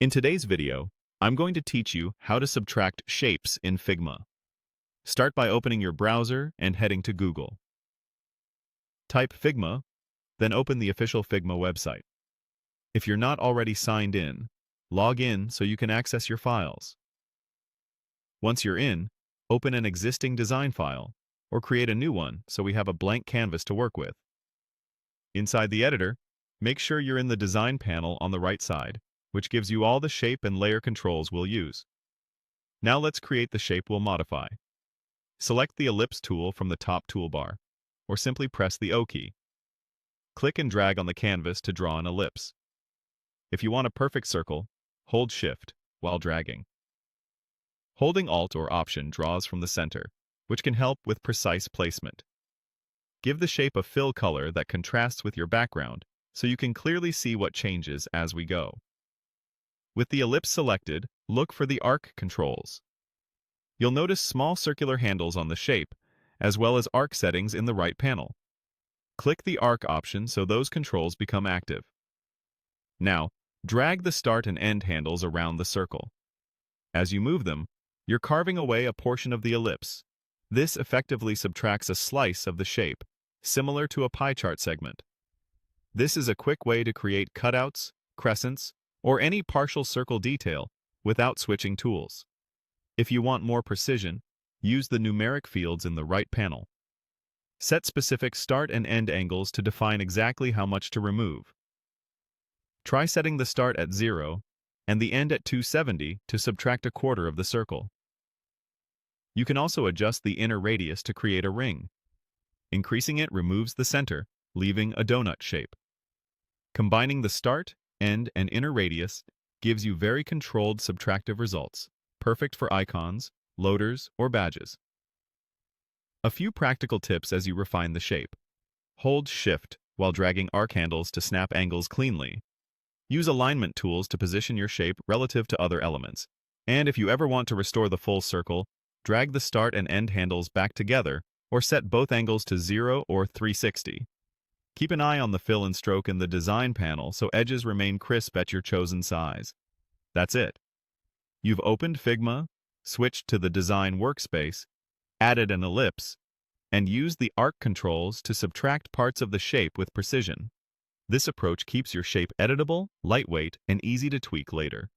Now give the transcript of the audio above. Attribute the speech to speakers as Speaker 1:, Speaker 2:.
Speaker 1: In today's video, I'm going to teach you how to subtract shapes in Figma. Start by opening your browser and heading to Google. Type Figma, then open the official Figma website. If you're not already signed in, log in so you can access your files. Once you're in, open an existing design file, or create a new one so we have a blank canvas to work with. Inside the editor, make sure you're in the design panel on the right side, which gives you all the shape and layer controls we'll use. Now let's create the shape we'll modify. Select the Ellipse tool from the top toolbar, or simply press the O key. Click and drag on the canvas to draw an ellipse. If you want a perfect circle, hold Shift while dragging. Holding Alt or Option draws from the center, which can help with precise placement. Give the shape a fill color that contrasts with your background so you can clearly see what changes as we go. With the ellipse selected, look for the arc controls. You'll notice small circular handles on the shape, as well as arc settings in the right panel. Click the arc option so those controls become active. Now, drag the start and end handles around the circle. As you move them, you're carving away a portion of the ellipse. This effectively subtracts a slice of the shape, similar to a pie chart segment. This is a quick way to create cutouts, crescents, or any partial circle detail without switching tools. If you want more precision, use the Numeric Fields in the right panel. Set specific start and end angles to define exactly how much to remove. Try setting the start at 0 and the end at 270 to subtract a quarter of the circle. You can also adjust the inner radius to create a ring. Increasing it removes the center, leaving a donut shape. Combining the start, end, and inner radius gives you very controlled subtractive results, perfect for icons, loaders, or badges. A few practical tips as you refine the shape. Hold Shift while dragging arc handles to snap angles cleanly. Use alignment tools to position your shape relative to other elements. And if you ever want to restore the full circle, drag the start and end handles back together or set both angles to 0 or 360. Keep an eye on the fill and stroke in the design panel so edges remain crisp at your chosen size. That's it. You've opened Figma, switched to the design workspace, added an ellipse, and used the arc controls to subtract parts of the shape with precision. This approach keeps your shape editable, lightweight, and easy to tweak later.